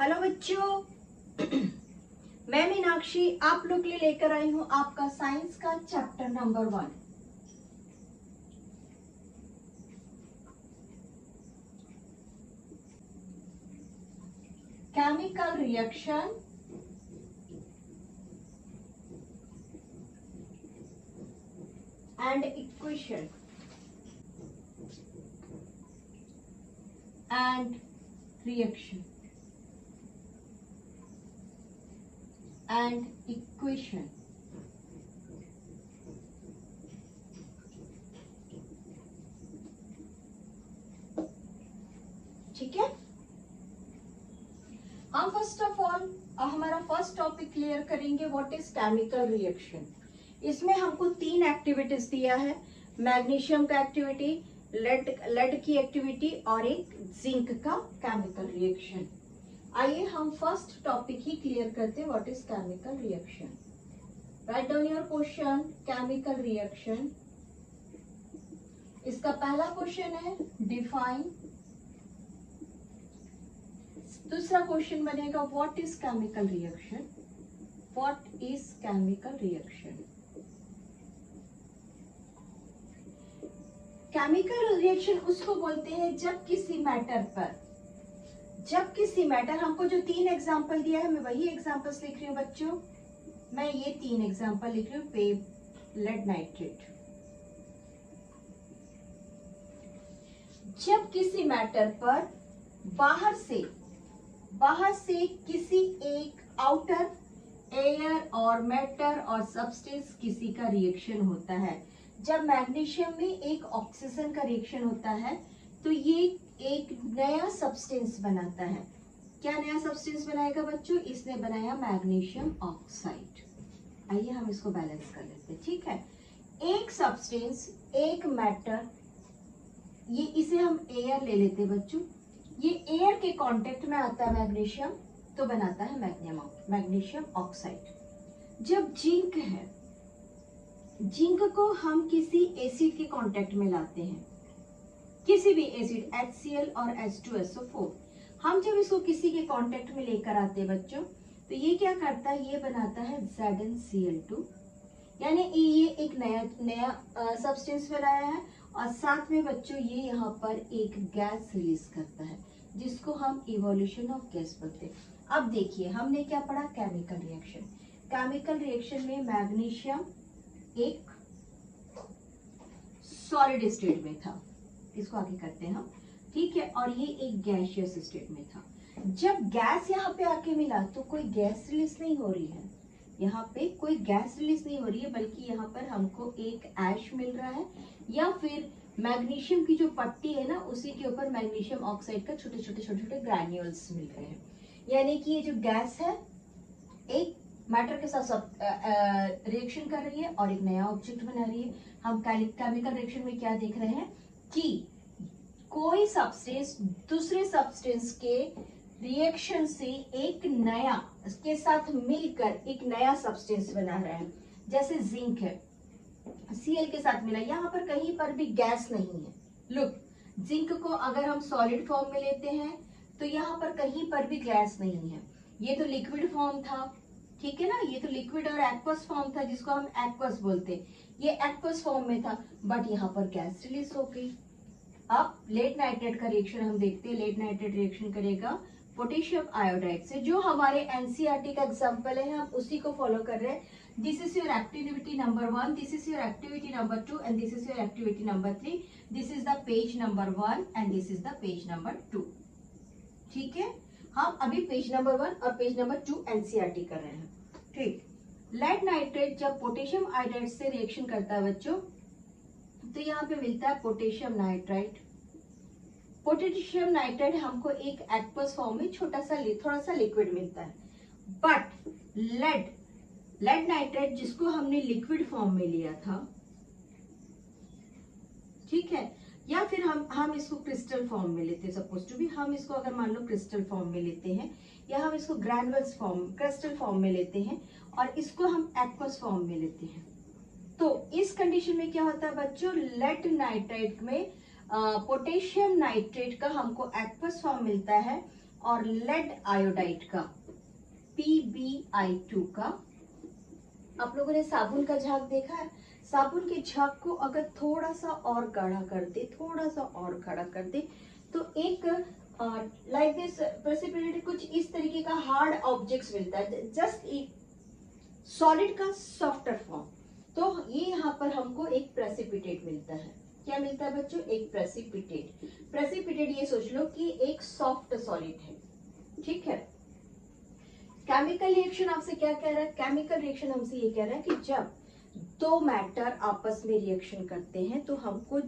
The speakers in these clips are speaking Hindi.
हेलो बच्चों, मैं मीनाक्षी आप लोग के लिए लेकर आई हूं आपका साइंस का chapter number 1। Chemical reaction and equation and reaction and equation। ठीक है, हम फर्स्ट ऑफ ऑल हमारा फर्स्ट टॉपिक क्लियर करेंगे व्हाट इज केमिकल रिएक्शन। इसमें हमको 3 एक्टिविटीज दिया है, मैग्नीशियम का एक्टिविटी, लेड की एक्टिविटी और एक जिंक का केमिकल रिएक्शन। आइए हम फर्स्ट टॉपिक ही क्लियर करते हैं, what is chemical reaction. Write down your question, chemical reaction. इसका पहला क्वेश्चन है डिफाइन। दूसरा क्वेश्चन बनेगा what is chemical reaction. What is chemical reaction. Chemical reaction उसको बोलते हैं जब किसी मैटर हमको जो 3 एग्जांपल दिया है, मैं वही एग्जांपल्स लिख रही हूँ बच्चों। मैं ये 3 एग्जांपल लिख रही हूँ। लेड नाइट्रेट, जब किसी मैटर पर बाहर से किसी एक आउटर एयर और मैटर और सब्सटेंस किसी का रिएक्शन होता है। जब मैग्नीशियम में एक ऑक्सीजन का रिएक्शन होता है तो ये एक नया सब्सटेंस बनाता है। क्या नया सब्सटेंस बनाएगा बच्चों? इसने बनाया मैग्नीशियम ऑक्साइड। आइए हम इसको बैलेंस कर लेते हैं। ठीक है, एक सब्सटेंस, एक मैटर, ये इसे हम एयर ले लेते हैं बच्चों। ये एयर के कांटेक्ट में आता है मैग्नीशियम, तो बनाता है मैग्नीशियम ऑक्साइड। जब जिंक है, जिंक को हम किसी एसिड के कांटेक्ट में लाते हैं, किसी भी एसिड HCl और H2SO4, हम जब इसको किसी के कांटेक्ट में लेकर आते हैं बच्चों, तो ये क्या करता है? ये बनाता है ZnCl2, यानी ये एक नया सब्सटेंस बनाया है। और साथ में बच्चों ये यहाँ पर एक गैस रिलीज करता है, जिसको हम इवोल्यूशन ऑफ गैस बोलते हैं। अब देखिए हमने क्या पढ़ा? Chemical reaction. केमिकल रिएक्शन में मैग्नीशियम एक सॉलिड स्टेट में था, इसको आगे करते हैं हम। ठीक है, और ये एक गैसियस स्टेट में था। जब गैस यहाँ पे आके मिला तो कोई गैस रिलीज नहीं हो रही है, यहाँ पे कोई गैस रिलीज नहीं हो रही है, बल्कि यहाँ पर हमको एक ऐश मिल रहा है, या फिर मैग्नीशियम की जो पट्टी है ना, उसी के ऊपर मैग्नीशियम ऑक्साइड का छोटे छोटे ग्रैन्यूल्स मिल रहे हैं। यानी कि ये जो गैस है एक मैटर के साथ रिएक्शन कर रही है और एक नया ऑब्जेक्ट बना रही है। हम केमिकल रिएक्शन में क्या देख रहे हैं कि कोई सब्सटेंस दूसरे सब्सटेंस के रिएक्शन से एक नया, इसके साथ मिलकर एक नया सब्सटेंस बना रहा है। जैसे जिंक है, Cl के साथ मिला, यहाँ पर कहीं पर भी गैस नहीं है। लुक, जिंक को अगर हम सॉलिड फॉर्म में लेते हैं तो यहाँ पर कहीं पर भी गैस नहीं है। ये तो लिक्विड फॉर्म था, ठीक है ना, ये तो लिक्विड और एक्वस फॉर्म था, जिसको हम एक्वस बोलते हैं। ये एक्वस फॉर्म में था, बट यहाँ पर गैस रिलीज हो गई। अब लेड नाइट्रेट का रिएक्शन हम देखते हैं। लेड नाइट्रेट रिएक्शन करेगा पोटेशियम आयोडाइड से, जो हमारे एनसीईआरटी का एग्जांपल है, हम उसी को फॉलो कर रहे हैं। This is your activity number 1, this is your activity number 2 and this is your activity number 3। This is the page number 1 and this is the page number 2। ठीक है, हम अभी पेज नंबर 1 और पेज नंबर 2 एनसीईआरटी कर रहे हैं। ठीक, लेड नाइट्रेट जब पोटेशियम आयोडाइड से रिएक्शन करता है बच्चों, तो यहाँ पे मिलता है पोटेशियम नाइट्राइड। पोटेशियम नाइट्राइड हमको एक एक्वस फॉर्म में थोड़ा सा लिक्विड मिलता है। बट लेड नाइट्राइड जिसको हमने लिक्विड फॉर्म में लिया था, ठीक है, या फिर हम इसको क्रिस्टल फॉर्म में लेते हैं। सपोज टू भी हम इसको अगर मान लो क्रिस्टल फॉर्म में लेते हैं, या हम इसको ग्रैनुअल्स फॉर्म क्रिस्टल फॉर्म में लेते हैं, और इसको हम एक्वस फॉर्म में लेते हैं, तो इस कंडीशन में क्या होता है बच्चों? लेड नाइट्राइड में पोटेशियम नाइट्रेट का हमको एक्वस फॉर्म मिलता है, और लेड आयोडाइड का PbI2 का। आप लोगों ने साबुन का झाग देखा है? साबुन के झाग को अगर थोड़ा सा और गाढ़ा कर दे, थोड़ा सा और गाढ़ा कर दे, तो एक लाइक दिस प्रेसिपिटेट कुछ इस तरीके का हार्ड ऑब्जेक्ट्स मिलता है, जस्ट एक सॉलिड का सॉफ्टर फॉर्म। तो ये यहाँ पर हमको एक प्रेसिपिटेट मिलता है। क्या मिलता है बच्चों? एक प्रेसिपिटेट। प्रेसिपिटेट ये सोच लो कि एक सॉफ्ट सॉलिड है, ठीक है। केमिकल रिएक्शन आपसे क्या कह रहा है? केमिकल रिएक्शन हमसे ये कह रहा है कि जब दो मैटर आपस में रिएक्शन करते हैं तो हमको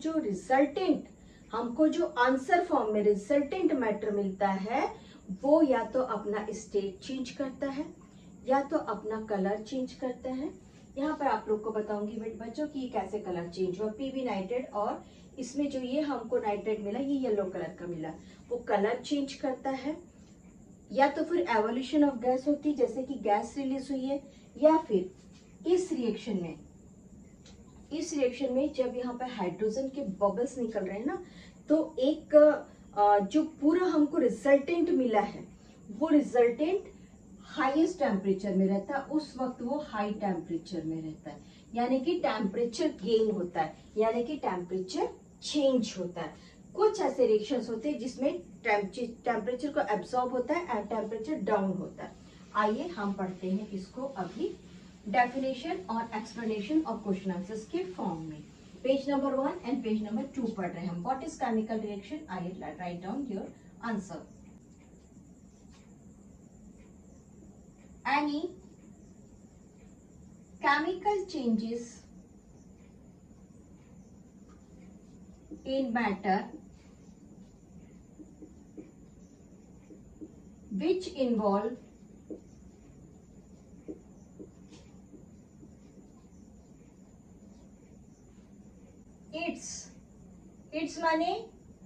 जो आंसर फॉर्म में रिजल्टेंट मैटर मिलता है वो या तो अपना स्टेट चेंज करता है या तो अपना कलर चेंज करता है। यहाँ पर आप लोग को बताऊंगी बच्चों कि कैसे कलर चेंज हुआ। PB नाइट्रेट और इसमें जो ये हमको नाइट्रेट मिला, ये येलो कलर का मिला, वो कलर चेंज करता है, या तो फिर एवोल्यूशन ऑफ गैस होती, जैसे कि गैस रिलीज हुई है, या फिर इस रिएक्शन में जब यहाँ पे हाइड्रोजन के बबल्स निकल रहे हैं ना, तो एक जो पूरा हमको रिजल्टेंट मिला है वो रिजल्टेंट हाईएस्ट टेम्परेचर में रहता है, उस वक्त वो हाई टेम्परेचर में रहता है, यानी कि टेम्परेचर गेन होता है, यानी कि टेम्परेचर चेंज होता है। कुछ ऐसे रिएक्शंस होते हैं जिसमें टेम्परेचर को एब्सॉर्ब होता है एंड टेम्परेचर डाउन होता है। आइए हम पढ़ते हैं इसको अभी डेफिनेशन और एक्सप्लेनेशन और क्वेश्चन आंसर्स के फॉर्म में। Page number 1 and page number 2 पढ़ रहे हैं हम। What is chemical reaction? I write down your answer. Any chemical changes in matter which involve its माने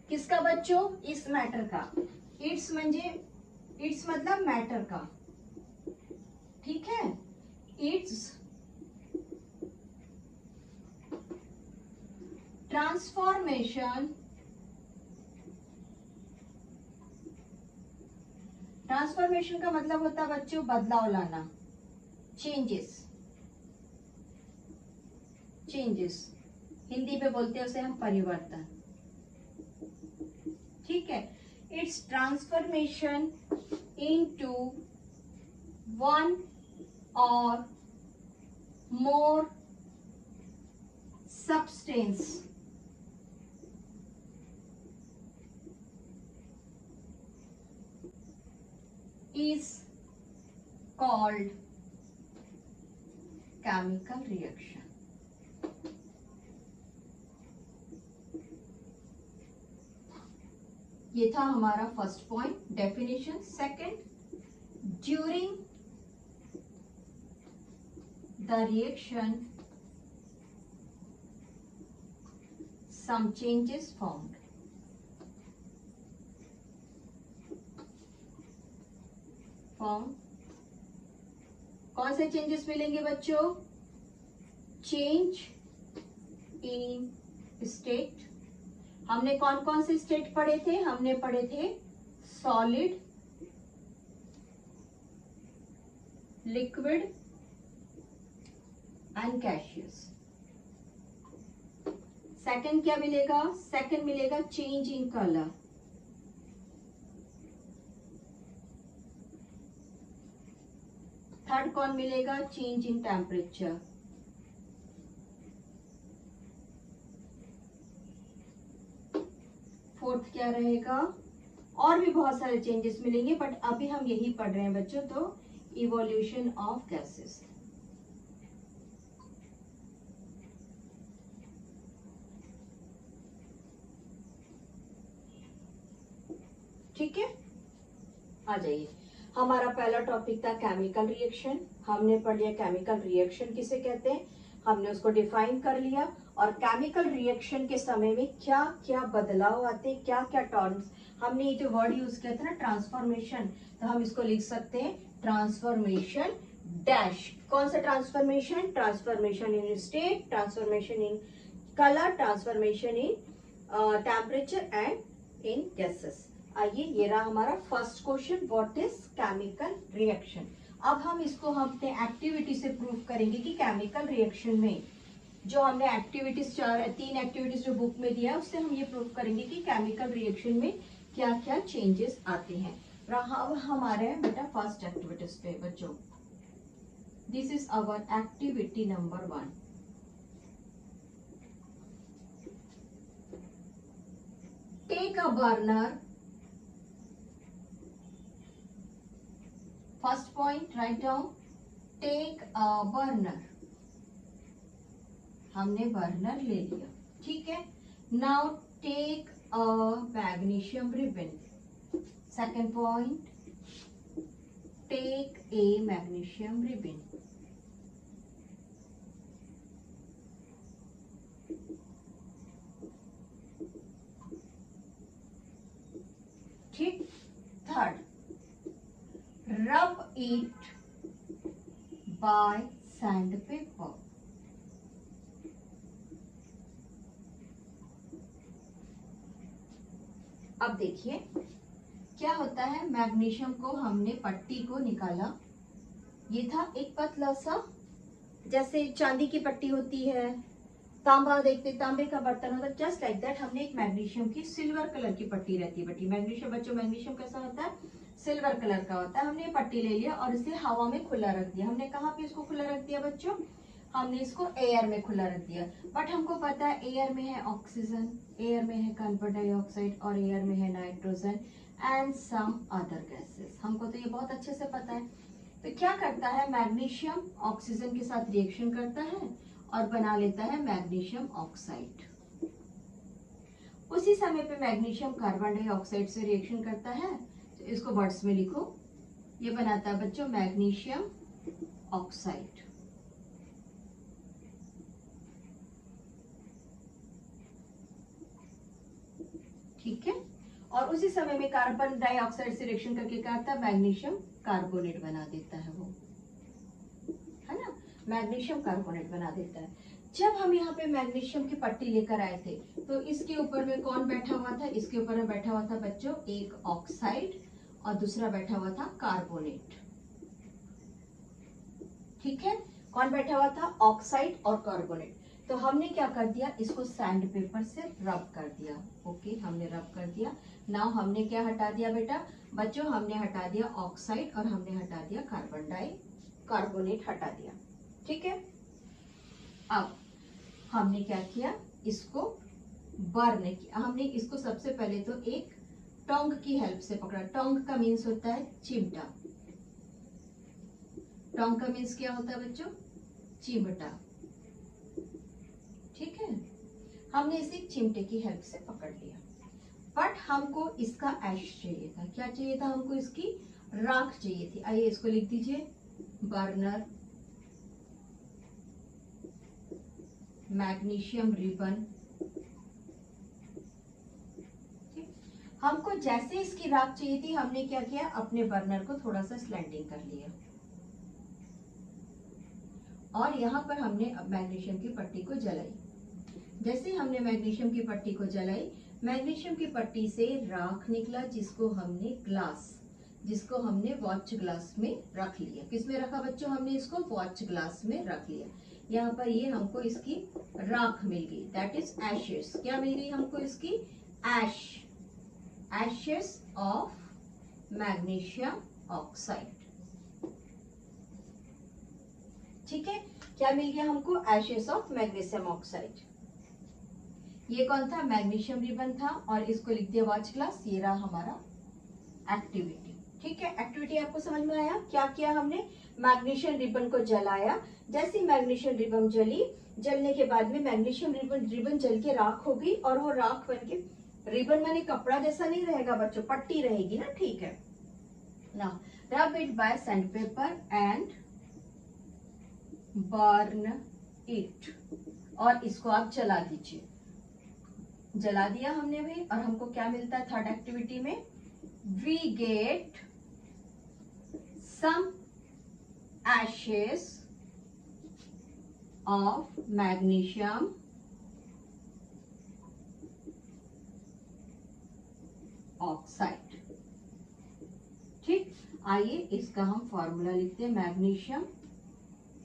किसका बच्चों? इस मैटर का। its मतलब मैटर का, ठीक है। इट्स ट्रांसफॉर्मेशन का मतलब होता है बच्चों बदलाव लाना, चेंजेस। हिंदी पे बोलते हैं उसे हम परिवर्तन, ठीक है। It's transformation into one or more substance is called chemical reaction. ये था हमारा first point, definition. Second, during the reaction some changes formed. कौन से चेंजेस मिलेंगे बच्चों? Change in state. हमने कौन कौन से स्टेट पढ़े थे? हमने पढ़े थे solid, liquid and gaseous. Second क्या मिलेगा? सेकंड मिलेगा चेंज इन कलर। थर्ड कौन मिलेगा? Change in temperature. फोर्थ क्या रहेगा? और भी बहुत सारे चेंजेस मिलेंगे, बट अभी हम यही पढ़ रहे हैं बच्चों, तो इवोल्यूशन ऑफ गैसेस। ठीक है, आ जाइए। हमारा पहला टॉपिक था केमिकल रिएक्शन। हमने पढ़ लिया केमिकल रिएक्शन किसे कहते हैं, हमने उसको डिफाइन कर लिया, और केमिकल रिएक्शन के समय में क्या क्या बदलाव आते हैं, क्या क्या टर्म्स। हमने ये जो वर्ड यूज किया था ना ट्रांसफॉर्मेशन, तो हम इसको लिख सकते हैं ट्रांसफॉर्मेशन डैश। कौन सा transformation? Transformation in state, transformation in colour, transformation in temperature and in gases. आइए, ये रहा हमारा first question, what is chemical reaction. अब हम इसको अपने एक्टिविटी से प्रूव करेंगे कि केमिकल रिएक्शन में जो हमने एक्टिविटीज 3 एक्टिविटीज जो बुक में दिया है उससे हम ये प्रूव करेंगे कि केमिकल रिएक्शन में क्या क्या चेंजेस आते हैं। रहा अब हमारे बेटा फर्स्ट एक्टिविटीज पे बच्चों, this is our activity number 1। Take a burner, first point write down, take a burner, हमने बर्नर ले लिया, ठीक है। Now take a magnesium ribbon, second point, take a magnesium ribbon, ठीक। Third, rub it by sandpaper, अब देखिए क्या होता है, मैग्नीशियम को हमने पट्टी को निकाला, ये था एक पतला सा, जैसे चांदी की पट्टी होती है, तांबा देखते तांबे का बर्तन होता है, जस्ट लाइक दैट हमने एक मैग्नीशियम की सिल्वर कलर की पट्टी रहती है पट्टी। मैग्नीशियम बच्चों, मैग्नीशियम कैसा होता है, सिल्वर कलर का होता है। हमने पट्टी ले लिया और इसे हवा में खुला रख दिया। हमने कहाँ पे इसको खुला रख दिया बच्चों, हमने इसको एयर में खुला रख दिया। बट हमको पता है एयर में है ऑक्सीजन, एयर में है कार्बन डाइऑक्साइड और एयर में है nitrogen and some other gases, हमको तो ये बहुत अच्छे से पता है। तो क्या करता है, मैग्नीशियम ऑक्सीजन के साथ रिएक्शन करता है और बना लेता है मैग्नीशियम ऑक्साइड। उसी समय पे मैग्नीशियम कार्बन डाइऑक्साइड से रिएक्शन करता है, तो इसको वर्ड्स में लिखो, ये बनाता है बच्चों मैग्नीशियम ऑक्साइड। ठीक है, और उसी समय में कार्बन डाइऑक्साइड से रिएक्शन करके क्या करता है, मैग्नीशियम कार्बोनेट बना देता है, वो है ना, मैग्नीशियम कार्बोनेट बना देता है। जब हम यहाँ पे मैग्नीशियम की पट्टी लेकर आए थे तो इसके ऊपर में कौन बैठा हुआ था, इसके ऊपर में बैठा हुआ था बच्चों एक ऑक्साइड और दूसरा बैठा हुआ था कार्बोनेट। ठीक है, कौन बैठा हुआ था, ऑक्साइड और कार्बोनेट। तो हमने क्या कर दिया, इसको सैंड पेपर से रब कर दिया। ओके, हमने रब कर दिया। नाउ हमने क्या हटा दिया बेटा बच्चों, हमने हटा दिया ऑक्साइड और हमने हटा दिया कार्बोनेट हटा दिया। ठीक है, अब हमने क्या किया, इसको बर्न किया। हमने इसको सबसे पहले तो एक टोंग की हेल्प से पकड़ा। टोंग का मीन्स होता है चिमटा। टोंग का मीन्स क्या होता है बच्चों, चिमटा। ठीक है, हमने इसे चिमटे की हेल्प से पकड़ लिया। बट हमको इसका ऐश चाहिए था। क्या चाहिए था हमको, इसकी राख चाहिए थी। आइए इसको लिख दीजिए, बर्नर मैग्नीशियम रिबन। हमको जैसे इसकी राख चाहिए थी, हमने क्या किया, अपने बर्नर को थोड़ा सा स्लैंडिंग कर लिया और यहाँ पर हमने मैग्नीशियम की पट्टी को जलाई। जैसे हमने मैग्नीशियम की पट्टी को जलाई, मैग्नीशियम की पट्टी से राख निकला, जिसको हमने वॉच ग्लास में रख लिया। किस में रखा बच्चों, हमने इसको वॉच ग्लास में रख लिया। यहाँ पर ये हमको इसकी राख मिल गई, दैट इज एशेस। क्या मिल गई हमको, इसकी एशेस ऑफ मैग्नीशियम ऑक्साइड। ठीक है, क्या मिल गया हमको, एशेस ऑफ मैग्नीशियम ऑक्साइड। ये कौन था, मैग्नीशियम रिबन था और इसको लिख दिया वॉच ग्लास। ये रहा हमारा एक्टिविटी। ठीक है, एक्टिविटी आपको समझ में आया। क्या किया हमने, मैग्नीशियम रिबन को जलाया। जैसे मैग्नीशियम रिबन जलने के बाद में मैग्नीशियम रिबन जल के राख हो गई और वो राख बन के, रिबन माने कपड़ा जैसा नहीं रहेगा बच्चों, पट्टी रहेगी ना। ठीक है, ना रब it by sand paper and burn it, और इसको आप जला दीजिए। जला दिया हमने भी, और हमको क्या मिलता है थर्ड एक्टिविटी में, we get some ashes of magnesium oxide. आइए इसका हम फॉर्मूला लिखते हैं, मैग्नीशियम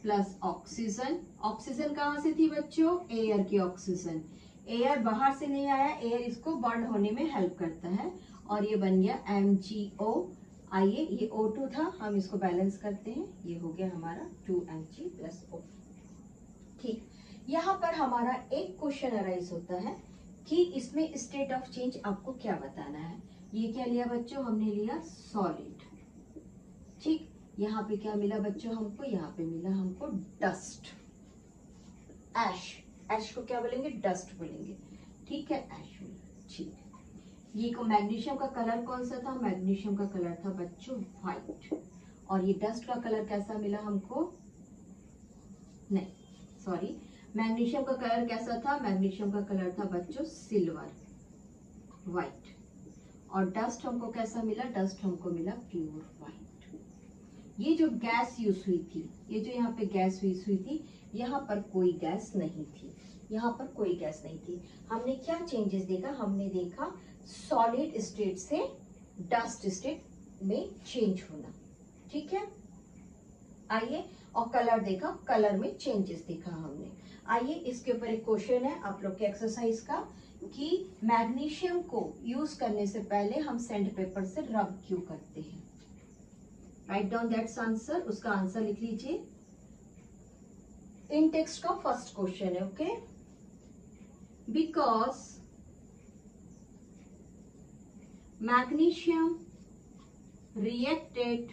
प्लस ऑक्सीजन। ऑक्सीजन कहाँ से थी बच्चों? एयर की ऑक्सीजन। एयर बाहर से नहीं आया, एयर इसको बर्न होने में हेल्प करता है और ये बन गया MgO। आइए ये O2 था, हम इसको बैलेंस करते हैं, ये हो गया हमारा 2Mg+O। ठीक, यहाँ पर हमारा एक क्वेश्चन अराइज होता है कि इसमें स्टेट ऑफ चेंज आपको क्या बताना है। ये क्या लिया बच्चों? हमने लिया सॉलिड। ठीक, यहाँ पे क्या मिला बच्चों हमको? यहाँ पे मिला हमको डस्ट, ऐश। ऐश को क्या बोलेंगे? डस्ट बोलेंगे। ठीक है, ऐश मिला। ठीक, ये को मैग्नीशियम का कलर कौन सा था? मैग्नीशियम का कलर था बच्चों व्हाइट। और ये डस्ट का कलर कैसा मिला हमको? नहीं सॉरी, मैग्नीशियम का कलर कैसा था? मैग्नीशियम का कलर था बच्चों सिल्वर, व्हाइट। और डस्ट हमको कैसा मिला? डस्ट हमको मिला प्योर व्हाइट। ये जो गैस यूज हुई थी, ये जो यहाँ पे गैस यूज हुई थी, यहाँ पर कोई गैस नहीं थी, यहाँ पर कोई गैस नहीं थी। हमने क्या चेंजेस देखा? हमने देखा सॉलिड स्टेट से डस्ट स्टेट में चेंज होना। ठीक है, आइए, और कलर देखा, कलर में चेंजेस देखा हमने। आइए इसके ऊपर एक क्वेश्चन है आप लोग के एक्सरसाइज का कि मैग्नीशियम को यूज करने से पहले हम सैंड पेपर से रब क्यों करते हैं? राइट डाउन दैट्स आंसर, उसका आंसर लिख लीजिए। इन टेक्स्ट का फर्स्ट क्वेश्चन है, okay. Because magnesium reacted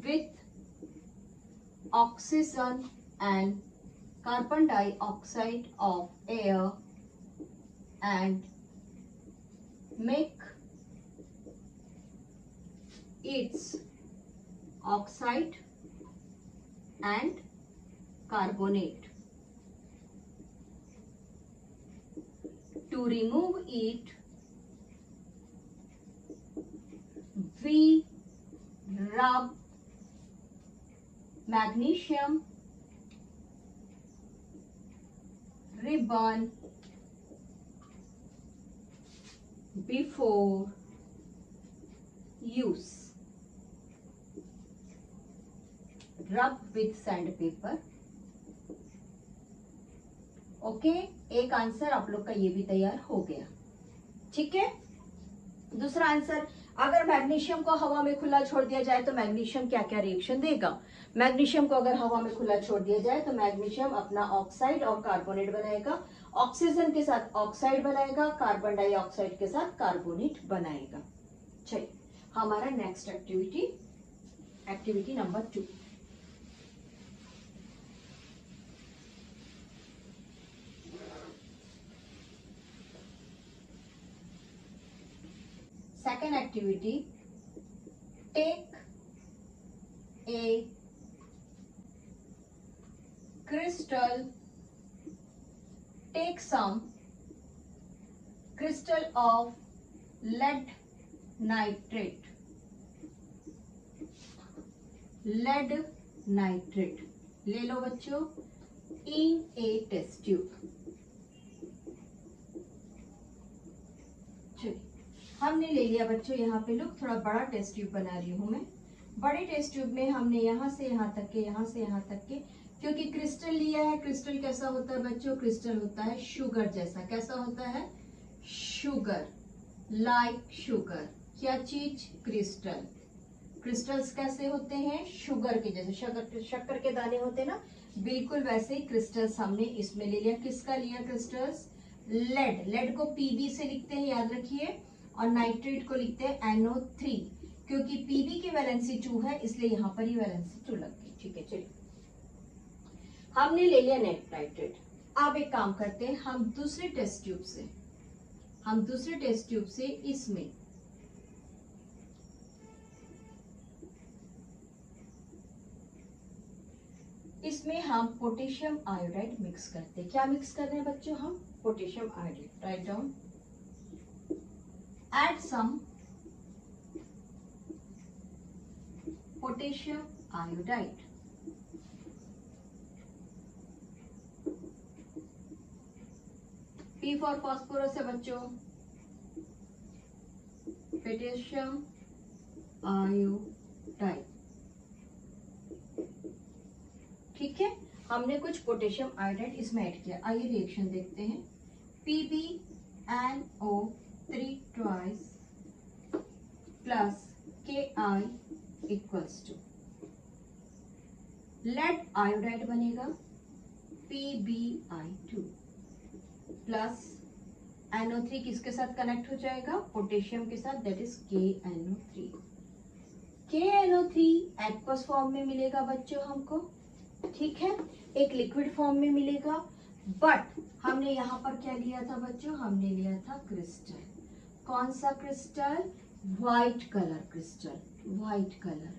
with oxygen and carbon dioxide of air and make its oxide and carbonate. To remove it, we rub magnesium ribbon before use. Rub with sandpaper. Okay, एक आंसर आप लोग का ये भी तैयार हो गया। ठीक है, दूसरा आंसर, अगर मैग्नीशियम को हवा में खुला छोड़ दिया जाए तो मैग्नीशियम क्या क्या रिएक्शन देगा? मैग्नीशियम को अगर हवा में खुला छोड़ दिया जाए तो मैग्नीशियम अपना ऑक्साइड और कार्बोनेट बनाएगा, ऑक्सीजन के साथ ऑक्साइड बनाएगा, कार्बन डाइऑक्साइड के साथ कार्बोनेट बनाएगा। चलिए हमारा next activity, activity number 2। Second activity, take a crystal, take some crystal of lead nitrate, lead nitrate ले लो बच्चों, in a test tube। हमने ले लिया बच्चों, यहाँ पे लोग थोड़ा बड़ा टेस्ट ट्यूब बना रही हूँ मैं। बड़े टेस्ट ट्यूब में हमने यहाँ से यहाँ तक के, यहाँ से यहाँ तक के, क्योंकि क्रिस्टल लिया है। क्रिस्टल कैसा होता है बच्चों? क्रिस्टल होता है शुगर जैसा। कैसा होता है? Sugar, like sugar. क्या चीज? क्रिस्टल। क्रिस्टल्स कैसे होते हैं? शुगर के जैसे, शक्कर के दाने होते हैं ना, बिल्कुल वैसे ही क्रिस्टल्स हमने इसमें ले लिया। किसका लिया क्रिस्टल्स? लेड। लेड को Pb से लिखते हैं, याद रखिए, और नाइट्रेट को लिखते हैं NO3, क्योंकि Pb की वैलेंसी 2 है इसलिए यहाँ पर ही वैलेंसी 2 लग गई। ठीक है, चलिए हमने ले लिया नेट नाइट्रेट। अब एक काम करते हैं, हम दूसरे टेस्ट ट्यूब से इसमें हम पोटेशियम आयोडाइड मिक्स करते हैं। क्या मिक्स कर रहे हैं बच्चों? हम potassium iodide. Write down, add some potassium iodide, P for phosphorus है बच्चों, पोटेशियम आयोडाइड। ठीक है, हमने कुछ पोटेशियम आयोडाइड इसमें ऐड किया। आइए रिएक्शन देखते हैं। PbNO3 twice plus Ki equals to lead iodide बनेगा PbI2 प्लस NO3 किसके साथ कनेक्ट हो जाएगा? पोटेशियम के साथ, that is KNO3। KNO3 aqueous form में मिलेगा बच्चों हमको, ठीक है, एक लिक्विड फॉर्म में मिलेगा। बट हमने यहाँ पर क्या लिया था बच्चों? हमने लिया था क्रिस्टल। कौन सा crystal? White colour crystal, white colour.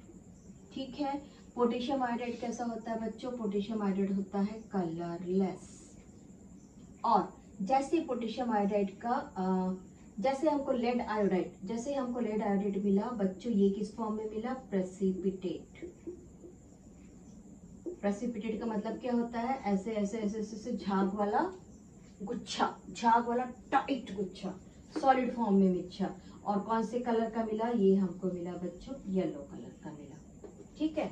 ठीक है, पोटेशियम आयोडाइड कैसा होता है बच्चों? पोटेशियम आयोडाइड होता है कलरलेस। और जैसे पोटेशियम आयोडाइड का जैसे हमको लेड आयोडाइड मिला बच्चों, ये किस फॉर्म में मिला? प्रेसिपिटेट। प्रेसिपिटेट का मतलब क्या होता है? ऐसे ऐसे ऐसे ऐसे झाग वाला गुच्छा, झाग वाला टाइट गुच्छा, सॉलिड फॉर्म में मिच्छा। और कौन से कलर का मिला? ये हमको मिला बच्चों येलो कलर का मिला। ठीक है,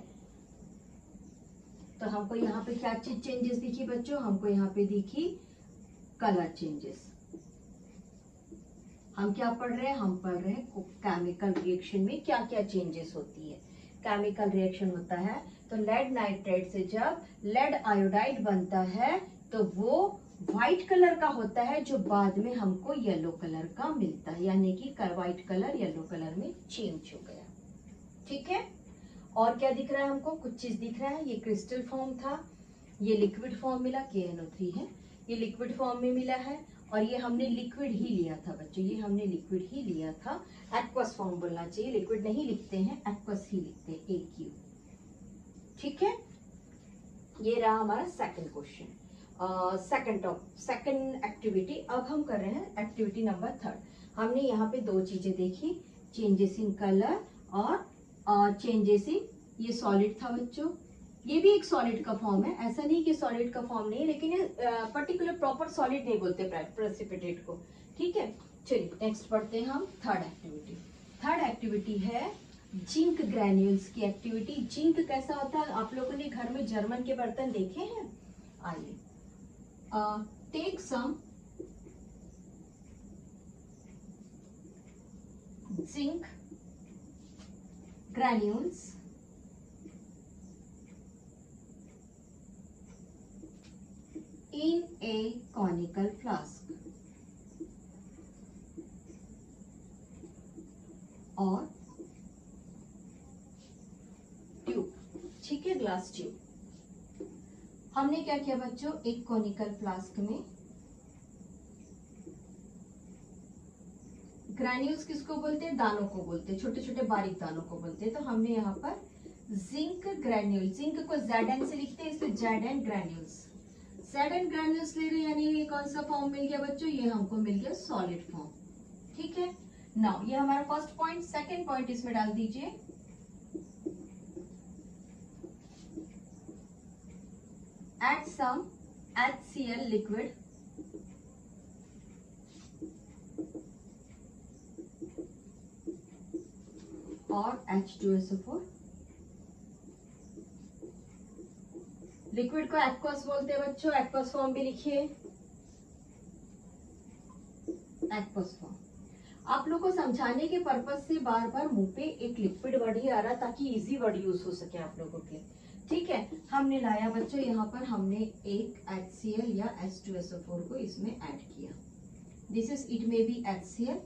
तो हमको यहाँ पे क्या चीज चेंजेस दिखी बच्चों? हमको यहाँ पे दिखी कलर चेंजेस। हम क्या पढ़ रहे हैं? हम पढ़ रहे हैं केमिकल रिएक्शन में क्या क्या चेंजेस होती है। केमिकल रिएक्शन होता है तो लेड नाइट्राइड से जब लेड आयोडाइड बनता है तो वो व्हाइट कलर का होता है, जो बाद में हमको येलो कलर का मिलता है, यानी कि व्हाइट कलर येलो कलर में चेंज हो गया। ठीक है, और क्या दिख रहा है हमको? कुछ चीज दिख रहा है। ये क्रिस्टल फॉर्म था, ये लिक्विड फॉर्म मिला, KNO3 है, ये लिक्विड फॉर्म में मिला है। और ये हमने लिक्विड ही लिया था बच्चों, ये हमने लिक्विड ही लिया था। एक्वस फॉर्म बोलना चाहिए, लिक्विड नहीं लिखते हैं, एक्वस ही लिखते हैं, AQ। ठीक है, ये रहा हमारा सेकंड क्वेश्चन, सेकंड एक्टिविटी। अब हम कर रहे हैं एक्टिविटी नंबर 3। हमने यहाँ पे दो चीजें देखी, चेंजेस इन कलर और चेंजेस इन, ये सॉलिड था बच्चों, ये भी एक सॉलिड का फॉर्म है, ऐसा नहीं कि सॉलिड का फॉर्म नहीं है, लेकिन ये पर्टिकुलर प्रॉपर सॉलिड नहीं बोलते प्रेसिपिटेट को। ठीक है, चलिए नेक्स्ट पढ़ते हैं हम थर्ड एक्टिविटी। थर्ड एक्टिविटी है जिंक ग्रैन्यूल्स की एक्टिविटी। जिंक कैसा होता है? आप लोगों ने घर में जर्मन के बर्तन देखे हैं? आइए, take some zinc granules in a conical flask और ट्यूब। ठीक है, ग्लास ट्यूब। हमने क्या किया बच्चों? एक कॉनिकल फ्लास्क में ग्रैन्यूल्स किसको बोलते हैं? दानों को बोलते हैं, छोटे छोटे बारीक दानों को बोलते हैं। तो हमने यहाँ पर जिंक ग्रैन्यूल, जिंक को ZN से लिखते हैं, इसलिए ZN ग्रैन्यूल्स, ZN ग्रैन्यूल्स ले रहे हैं, यानी ये कौन सा फॉर्म मिल गया बच्चों? ये हमको मिल गया सॉलिड फॉर्म। ठीक है, नाउ ये हमारा फर्स्ट पॉइंट। सेकंड पॉइंट इसमें डाल दीजिए, add some HCl liquid और H2SO4। लिक्विड को एक्वस बोलते हैं बच्चों, एक्वस फॉर्म भी लिखिए, एक्वस फॉर्म। आप लोग को समझाने के पर्पज से बार बार मुंह पे एक लिक्विड वर्ड ही आ रहा, ताकि इजी वर्ड यूज हो सके आप लोगों के। ठीक है, हमने लाया बच्चों, यहाँ पर हमने एक HCl या H2SO4 को इसमें ऐड किया। This is, it may be HCl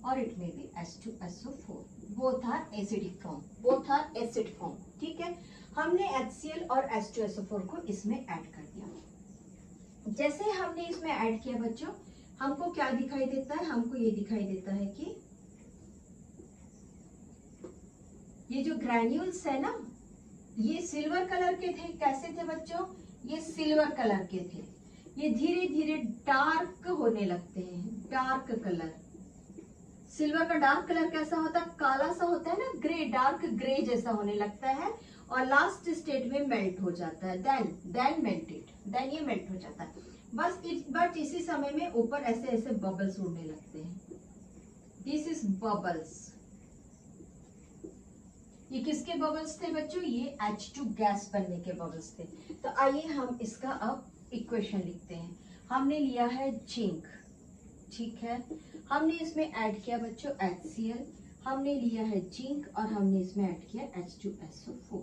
और it may be H2SO4, both are acidic form, both are acid form. ठीक है, हमने HCl और H2SO4 को इसमें ऐड कर दिया। जैसे हमने इसमें ऐड किया बच्चों, हमको क्या दिखाई देता है? हमको ये दिखाई देता है कि ये जो ग्रैन्यूल्स है ना, ये सिल्वर कलर के थे। कैसे थे बच्चों? ये सिल्वर कलर के थे। ये धीरे धीरे डार्क होने लगते हैं, डार्क कलर। सिल्वर का डार्क कलर कैसा होता है? काला सा होता है ना, ग्रे, डार्क ग्रे जैसा होने लगता है, और लास्ट स्टेट में मेल्ट हो जाता है। देन मेल्टेड, देन ये मेल्ट हो जाता है। बट इसी समय में ऊपर ऐसे ऐसे बबल्स उड़ने लगते हैं। This is bubbles. ये किसके बबल्स थे बच्चों? ये H2 गैस बनने के बबल्स थे। तो आइए हम इसका अब इक्वेशन लिखते हैं। हमने लिया है जिंक, ठीक है, हमने इसमें ऐड किया बच्चों HCl, हमने लिया है जिंक और हमने इसमें ऐड किया H2SO4।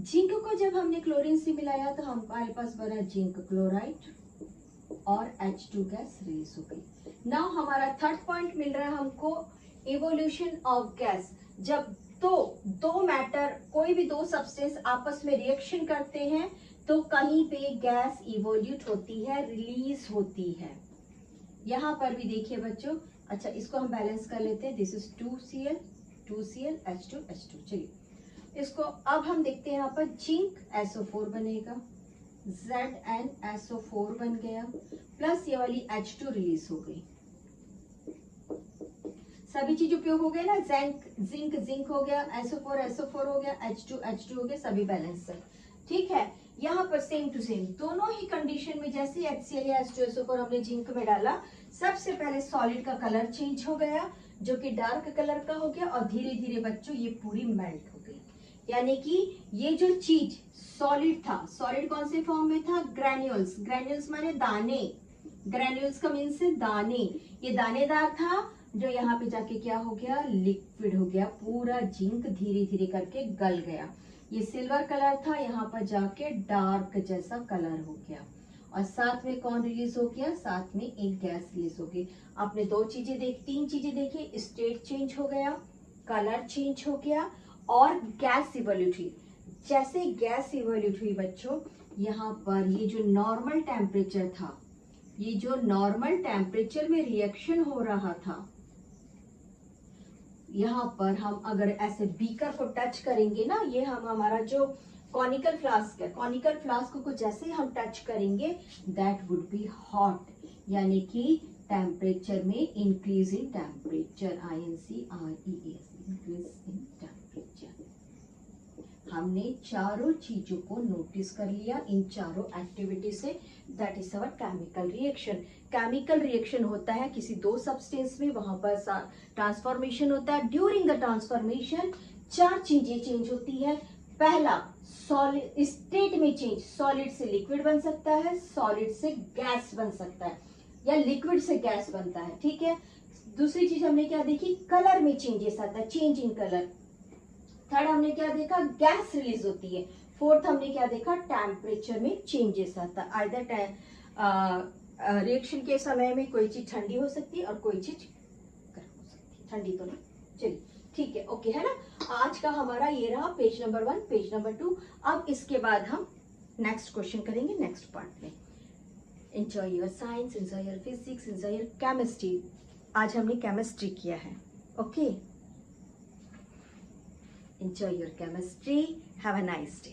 जिंक को जब हमने क्लोरीन से मिलाया तो हमारे पास बना जिंक क्लोराइड और H2 गैस रिलीज हो गई। नाउ हमारा थर्ड पॉइंट मिल रहा है हमको, इवोल्यूशन ऑफ गैस। जब दो मैटर, कोई भी दो सब्सटेंस आपस में रिएक्शन करते हैं तो कहीं पे गैस इवोल्यूट होती है, रिलीज होती है। यहाँ पर भी देखिए बच्चों, अच्छा इसको हम बैलेंस कर लेते हैं। This is 2Cl, 2Cl, H2, H2। चलिए इसको अब हम देखते हैं, यहाँ पर जिंक SO4 बनेगा, ZnSO4 बन गया, प्लस ये वाली H2 रिलीज हो गई। सभी चीज उपयोग हो गए ना, जिंक हो गया, SO4 हो गया, H2 हो गया, सभी बैलेंस है, ठीक है। यहाँ पर सेम टू सेम दोनों ही कंडीशन में जैसे HCl या H2SO4 हमने जिंक में डाला, सबसे पहले सॉलिड का कलर चेंज हो गया, जो कि डार्क कलर का हो गया, और धीरे धीरे बच्चों ये पूरी मेल्ट हो गई। यानी कि ये जो चीज सॉलिड था, सॉलिड कौन से फॉर्म में था? ग्रैन्यूल्स। ग्रैन्यूल्स माने दाने, ग्रैन्यूल्स का मीन से दाने। ये दानेदार था, जो यहाँ पे जाके क्या हो गया? लिक्विड हो गया। पूरा जिंक धीरे धीरे करके गल गया। ये सिल्वर कलर था, यहाँ पर जाके डार्क जैसा कलर हो गया, और साथ में कौन रिलीज हो गया? साथ में एक गैस रिलीज हो गई। आपने तीन चीजें देखी, स्टेट चेंज हो गया, कलर चेंज हो गया, और गैस इवोल्यूट हुई। जैसे गैस इवोल्यूट हुई बच्चों, यहाँ पर ये जो नॉर्मल टेम्परेचर था, ये जो नॉर्मल टेम्परेचर में रिएक्शन हो रहा था, यहाँ पर हम अगर ऐसे बीकर को टच करेंगे ना, ये हम हमारा जो कॉनिकल फ्लास्क है, कॉनिकल फ्लास्क को जैसे ही हम टच करेंगे, दैट वुड बी हॉट, यानी कि टेम्परेचर में increase in temperature, INCREAS, increase in temperature. हमने चारों चीजों को नोटिस कर लिया इन चारों एक्टिविटी से। That is our chemical reaction. Chemical reaction होता है किसी दो सब्सटेंस में, वहां पर ट्रांसफॉर्मेशन होता है। ड्यूरिंग द ट्रांसफॉर्मेशन चार चीजें चेंज होती है। पहला, सॉलिड स्टेट में चेंज, सॉलिड से लिक्विड बन सकता है, सॉलिड से गैस बन सकता है, या लिक्विड से गैस बनता है, ठीक है। दूसरी चीज हमने क्या देखी? कलर में चेंजेस आता है, चेंज इन कलर। थर्ड हमने क्या देखा? गैस रिलीज होती है। फोर्थ हमने क्या देखा? टेम्परेचर में चेंजेस आता है। आइदर रिएक्शन के समय में कोई चीज ठंडी हो सकती है और कोई चीज गर्म हो सकती है, ठंडी तो नहीं। चलिए ठीक है, ओके है ना। आज का हमारा ये रहा पेज नंबर 1, पेज नंबर 2। अब इसके बाद हम नेक्स्ट क्वेश्चन करेंगे नेक्स्ट पार्ट में। Enjoy your science, enjoy your physics, enjoy your chemistry. आज हमने केमिस्ट्री किया है, okay. Enjoy your chemistry. Have a nice day.